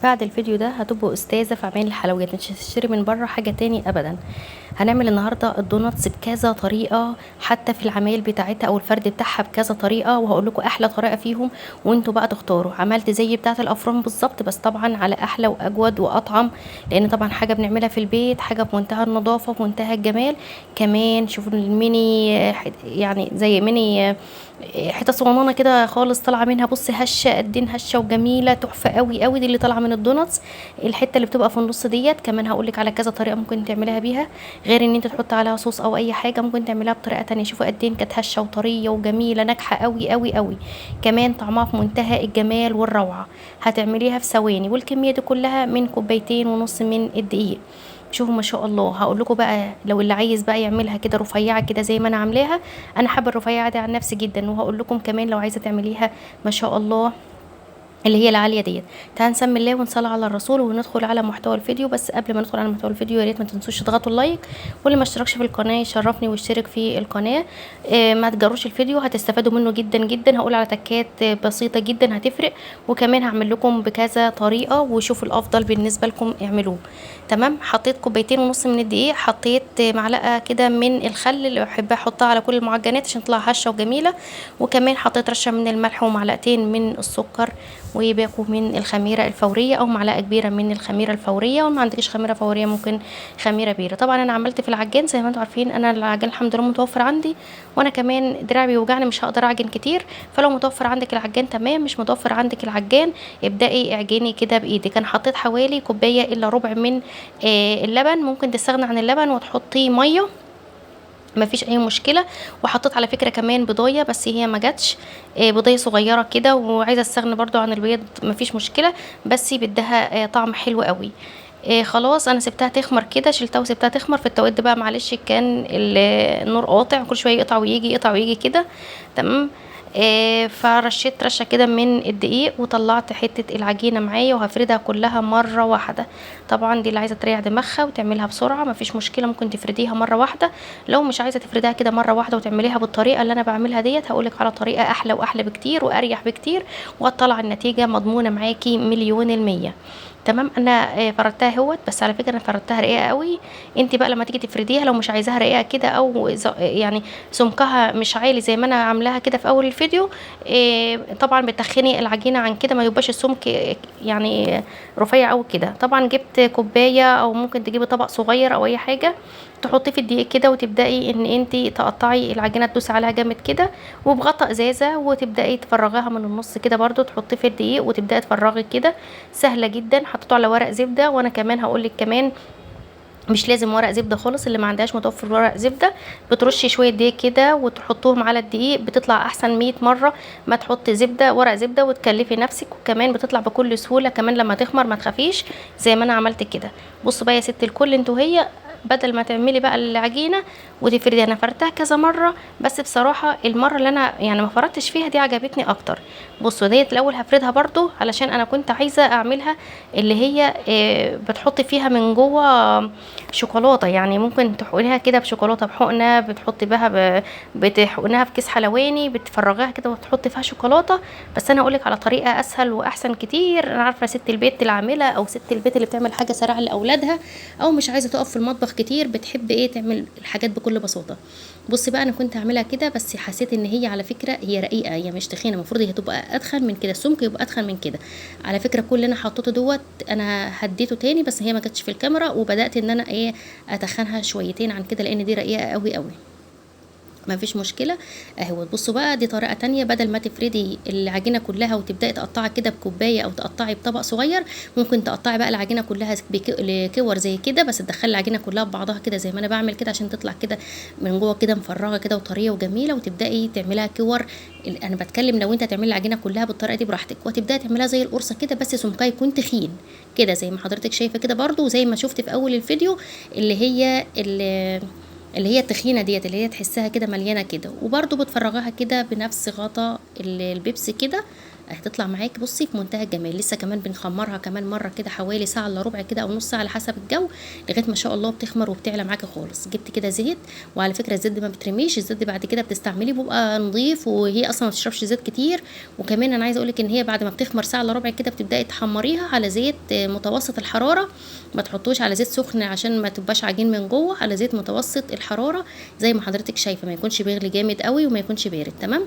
بعد الفيديو ده هتبقوا استاذة في اعمال الحلويات، مش هتشتري من بره حاجة تاني ابدا. هنعمل النهاردة الدوناتس بكذا طريقة، حتى في العمايل بتاعتها او الفرد بتاعها بكذا طريقة، وهقول لكم احلى طريقة فيهم وانتوا بقى تختاروا. عملت زي بتاعة الافران بالظبط، بس طبعا على احلى واجود واطعم، لان طبعا حاجة بنعملها في البيت، حاجة بمنتهى النظافة ومنتهى الجمال. كمان شوفوا الميني، يعني زي ميني حته صغننه كده خالص طالعه منها، بصي هشه قدين، هشه وجميله تحفه قوي قوي، دي اللي طالعه من الدوناتس. الحته اللي بتبقى في النص ديت كمان هقولك على كذا طريقه ممكن تعمليها بيها، غير ان انت تحط عليها صوص او اي حاجه، ممكن تعمليها بطريقه تانية. شوفوا قدين كانت هشه وطريه وجميله ناجحه قوي قوي قوي. كمان طعمها في منتهى الجمال والروعه. هتعمليها في ثواني، والكميه دي كلها من كوبايتين ونص من الدقيق. شوفوا ما شاء الله. هقول لكم بقى لو اللي عايز بقى يعملها كده رفيعه كده زي ما انا عاملاها، انا حابه الرفيعه دي عن نفسي جدا. وهقول لكم كمان لو عايزه تعمليها ما شاء الله اللي هي العاليه ديت. تعالوا نسمي الله ونصلي على الرسول وندخل على محتوى الفيديو. بس قبل ما ندخل على محتوى الفيديو، يا ريت ما تنسوش تضغطوا اللايك، واللي ما اشتركش في القناه يشرفني ويشترك في القناه. ما تجروش الفيديو، هتستفادوا منه جدا جدا. هقول على تكات بسيطه جدا هتفرق، وكمان هعمل لكم بكذا طريقه، وشوفوا الافضل بالنسبه لكم اعملوه. تمام. حطيت كوبايتين ونص من الدقيق، حطيت معلقه كده من الخل اللي بحب احطها على كل المعجنات عشان تطلع هشه وجميله، وكمان حطيت رشه من الملح ومعلقتين من السكر، وباكو من الخميره الفوريه او معلقه كبيره من الخميره الفوريه. وما عندكش خميره فوريه ممكن خميره بيره. طبعا انا عملت في العجان زي ما انتم عارفين، انا العجان الحمد لله متوفر عندي، وانا كمان دراعي بيوجعني مش هقدر اعجن كتير. فلو متوفر عندك العجان تمام، مش متوفر عندك العجان ابدأي اعجني كده بايدك. انا حطيت حوالي كوبايه الا ربع من اللبن. ممكن تستغنى عن اللبن وتحطي ميه، ما فيش اي مشكله. وحطيت على فكره كمان بضايه، بس هي ما جاتش، بضايه صغيره كده، وعايزه استغنى برضو عن البيض، ما فيش مشكله، بس بدها طعم حلو قوي. خلاص انا سبتها تخمر كده، شلتها وسبتها تخمر. في التوقيت ده بقى معلش كان النور قاطع، كل شويه يقطع ويجي يقطع ويجي كده. تمام. فرشيت رشه كده من الدقيق، وطلعت حته العجينه معايا، وهفردها كلها مره واحده. طبعا دي اللي عايزه تريح دماغها وتعملها بسرعه مفيش مشكله، ممكن تفرديها مره واحده. لو مش عايزه تفردها كده مره واحده وتعمليها بالطريقه اللي انا بعملها ديت، هقولك على طريقه احلى واحلى بكتير واريح بكتير، وهتطلع النتيجه مضمونه معاكي مليون المية. تمام. انا فردتها اهوت، بس على فكره انا فردتها رقيقه قوي. انت بقى لما تيجي تفرديها، لو مش عايزاها رقيقه كده، او يعني سمكها مش عالي زي ما انا عاملاها كده في اول الفيديو، طبعا بتخني العجينه عن كده، ما يبقاش السمك يعني رفيع قوي كده. طبعا جبت كوبايه، او ممكن تجيبي طبق صغير او اي حاجه تحطيه في الدقيق كده، وتبداي ان انت تقطعي العجينه، تدوسي عليها جامد كده وبغطاء ازازه، وتبداي تفرغيها من النص كده برضو، تحطيه في الدقيق وتبداي تفرغي كده. سهله جدا. حطيته على ورق زبده. وانا كمان هقولك كمان مش لازم ورق زبده خالص، اللي ما عندهاش متوفر ورق زبده بترشي شويه دقيق كده وتحطوهم على الدقيق، بتطلع احسن 100 مره ما تحطي زبده ورق زبده وتكلفي نفسك. وكمان بتطلع بكل سهوله، كمان لما تخمر ما تخافيش زي ما انا عملت كده. بصوا بقى يا ست الكل، انتوا هي بدل ما تعملي بقى العجينه وتفردي، انا فردتها كذا مره، بس بصراحه المره اللي انا يعني ما فردتش فيها دي عجبتني اكتر. بصوا ديت الاول هفردها برضو، علشان انا كنت عايزه اعملها اللي هي بتحطي فيها من جوه شوكولاته، يعني ممكن تحقنيها كده بشوكولاته بحقنه، بتحطي بها بتحقنها في كيس حلواني، بتفرغيها كده وتحطي فيها شوكولاته. بس انا اقولك على طريقه اسهل واحسن كتير. انا عارفه ست البيت العامله، او ست البيت اللي بتعمل حاجه سريعه لاولادها، او مش عايزه تقف في المطبخ كتير، بتحب ايه تعمل الحاجات بكل بساطه. بصي بقى، انا كنت اعملها كده، بس حسيت ان هي على فكره هي رقيقه، هي مش تخينه، المفروض هي تبقى اتخن من كده، السمك يبقى اتخن من كده. على فكره كل اللي انا حطيته دوت انا هديته تاني، بس هي ما جاتش في الكاميرا، وبدات ان انا ايه اتخنها شويتين عن كده، لان دي رقيقه قوي قوي. ما فيش مشكله اهو. بصوا بقى، دي طريقه تانية. بدل ما تفردي العجينه كلها وتبداي تقطعي كده بكوبايه، او تقطعي بطبق صغير، ممكن تقطعي بقى العجينه كلها لكور زي كده، بس تدخلي العجينه كلها ببعضها كده زي ما انا بعمل كده، عشان تطلع كده من جوه كده مفرغه كده وطريه وجميله، وتبداي تعمليها كور. انا بتكلم لو انت هتعملي العجينه كلها بالطريقه دي براحتك، وتبداي تعمليها زي القرصه كده، بس سمكها يكون تخين كده زي ما حضرتك شايفه كده برضو، زي ما شفت في اول الفيديو، اللي هي التخينه ديت، اللي هي تحسها كده مليانه كده. وبرده بتفرغها كده بنفس غطا البيبسي كده هتطلع معاكي بصي في منتهى الجمال. لسه كمان بنخمرها كمان مره كده حوالي ساعه الا ربع كده او نص ساعه على حسب الجو، لغايه ما شاء الله بتخمر وبتعلى معاكي خالص. جبت كده زيت، وعلى فكره الزيت ده ما بترميش، الزيت ده بعد كده بتستعمليه بيبقى نظيف، وهي اصلا ما بتشربش زيت كتير. وكمان انا عايزه اقولك ان هي بعد ما بتخمر ساعه الا ربع كده بتبداي تحمريها على زيت متوسط الحراره، ما تحطوش على زيت سخن عشان ما تبقاش عجين من جوه، على زيت متوسط الحراره زي ما حضرتك شايفه، ما يكونش بيغلي جامد قوي وما يكونش بارد. تمام.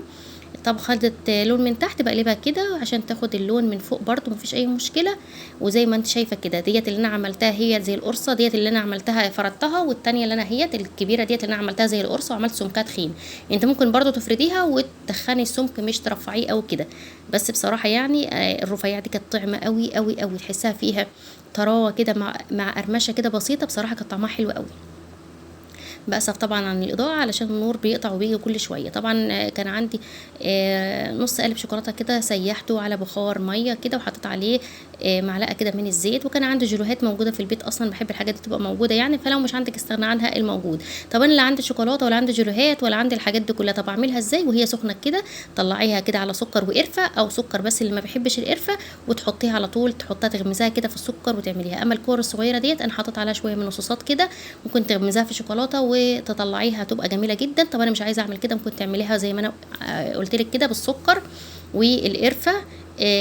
طب خدت لون من تحت، بقلبها كده عشان تاخد اللون من فوق برضو، مفيش اي مشكله. وزي ما انت شايفه كده، ديت اللي انا عملتها هي زي القرصه، ديت اللي انا عملتها فردتها، والتانيه اللي انا هي الكبيره ديت اللي انا عملتها زي القرصه وعملت سمكها تخين. انت ممكن برضو تفرديها وتدخني السمك، مش ترفعيه قوي كده. بس بصراحه يعني الرفيعه دي كانت طعمه قوي قوي قوي، تحسها فيها طراوه كده مع قرمشه كده بسيطه، بصراحه كانت طعمها حلو قوي. بأسف طبعا عن الإضاءة علشان النور بيقطع وبيجي كل شوية. طبعا كان عندي نص قالب شوكولاتة كده، سيحته على بخار مية كده وحطيت عليه معلقة كده من الزيت. وكان عندي جيلوهات موجودة في البيت، أصلا بحب الحاجات دي تبقى موجودة يعني، فلو مش عندك استغنى عنها الموجود. طب أنا لا عندي شوكولاتة ولا عندي جيلوهات ولا عندي الحاجات دي كلها، طب أعملها إزاي وهي سخنة كده؟ طلعيها كده على سكر وقرفة، أو سكر بس اللي ما بيحبش القرفة، وتحطيها على طول، تحطها تغمزها كده في السكر وتعمليها. أما الكور الصغيرة ديت أنا حاطط عليها شوية من الصوصات كده، ممكن تغمزها في شوكولاتة وتطلعيها هتبقى جميله جدا. طب انا مش عايزه اعمل كده، ممكن تعمليها زي ما انا قلت لك كده بالسكر والقرفه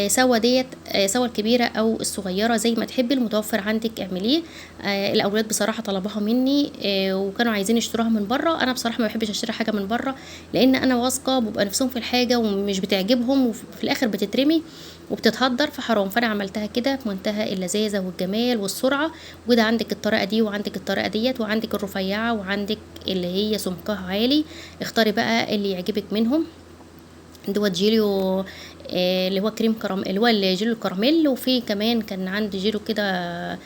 سوا ديت، سوا الكبيره او الصغيره زي ما تحبي، المتوفر عندك اعمليه. الاولاد بصراحه طلبوها مني وكانوا عايزين يشتروها من بره. انا بصراحه ما بحبش اشتري حاجه من بره، لان انا واثقه بيبقى نفسهم في الحاجه ومش بتعجبهم وفي الاخر بتترمي وبتتهدر، فحرام. فانا عملتها كده في منتهى اللذاذه والجمال والسرعه. وده عندك الطريقه دي وعندك الطريقه ديت وعندك الرفيعه وعندك اللي هي سمكها عالي، اختاري بقى اللي يعجبك منهم. دوت جيليو اللي هو كريم كراميل، اللي هو الجيليو الكراميل. وفي كمان كان عندي جيليو كده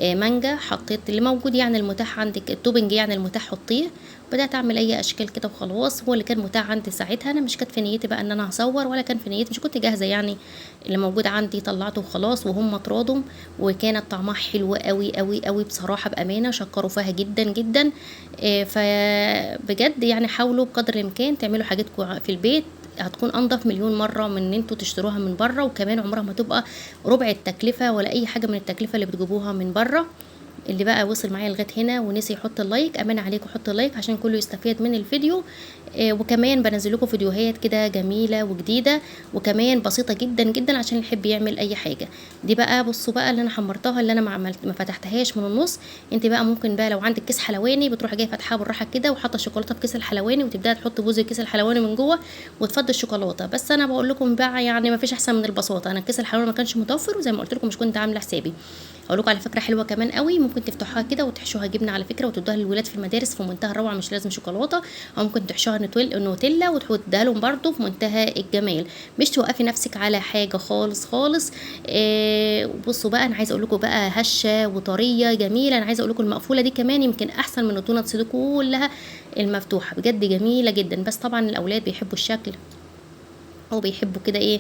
مانجا، حطيت اللي موجود يعني المتاح عندك، التوبنج يعني المتاح حطيه. بدات اعمل اي اشكال كده وخلاص، هو اللي كان متاح عندي ساعتها. انا مش كانت في نيتي بقى ان انا هصور، ولا كان في نيتي، مش كنت جاهزه يعني، اللي موجود عندي طلعته وخلاص، وهم اتراضوا. وكانت طعمها حلو قوي قوي قوي بصراحه، بامانه شكروا فيها جدا جدا. فبجد يعني حاولوا بقدر الامكان تعملوا حاجاتكم في البيت، هتكون انضف مليون مره من ان انتوا تشتروها من بره. وكمان عمرها ما تبقى ربع التكلفه ولا اي حاجه من التكلفه اللي بتجيبوها من بره. اللي بقى وصل معايا لغايه هنا ونسي يحط اللايك، امان عليكم حط اللايك عشان كله يستفيد من الفيديو. وكمان بنزل لكم فيديوهات كده جميله وجديده وكمان بسيطه جدا جدا عشان اللي يحب يعمل اي حاجه. دي بقى بصوا بقى اللي انا حمرتها، اللي انا ما فتحتهاش من النص. انت بقى ممكن بقى لو عندك كيس حلواني بتروحي جايه فاتحاه بالراحه كده وحاطه الشوكولاته في كيس الحلواني، وتبداي تحطي بوز الكيس الحلواني من جوه وتفضي الشوكولاته. بس انا بقول لكم بقى يعني ما فيش احسن من البساطه. انا الكيس الحلواني ما كانش متوفر، وزي ما قلت لكم مش كنت عامله حسابي. اقول لكم على فكره حلوه كمان قوي، ممكن تفتحوها كده وتحشوها جبنه على فكره وتدوها للولاد في المدارس في منتهى الروعه، مش لازم شوكولاته. او ممكن تحشوها نوتيلا وتديها لهم برده في منتهى الجمال، مش توقفي نفسك على حاجه خالص خالص. بصوا بقى انا عايزه اقول لكم بقى هشه وطريه جميله. انا عايزه اقول لكم المقفوله دي كمان يمكن احسن من الدوناتس دي كلها المفتوحه، بجد جميله جدا. بس طبعا الاولاد بيحبوا الشكل وبيحبوا كده ايه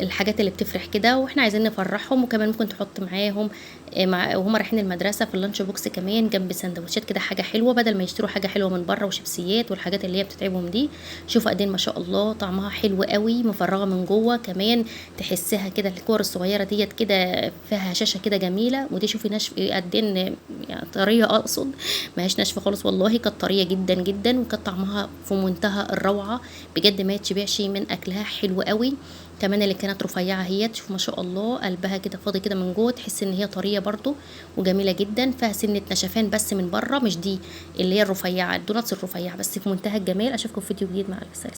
الحاجات اللي بتفرح كده، واحنا عايزين نفرحهم. وكمان ممكن تحط معاهم وهم رايحين المدرسه في اللانش بوكس كمان جنب سندوتشات كده، حاجه حلوه بدل ما يشتروا حاجه حلوه من بره وشيبسيات والحاجات اللي هي بتتعبهم دي. شوفوا قد ايه ما شاء الله طعمها حلو قوي، مفرغه من جوه كمان، تحسها كده الكور الصغيره ديت كده فيها هشاشه كده جميله. ودي شوفي ناشف قد ايه يعني طريه، اقصد ما هيش ناشفه خالص والله، كانت طريه جدا جدا وكانت طعمها في منتهى الروعه بجد، ما يتشبعش من اكلها، حلو قوي. كمان اللي كانت رفيعه هي تشوف ما شاء الله قلبها كده فاضي كده من جوه، تحس ان هي طريه برضو وجميله جدا، فيها سنه نشفان بس من بره، مش دي اللي هي الرفيعه الدوناتس الرفيعه، بس في منتهى الجمال. اشوفكم في فيديو جديد مع الف سلامه.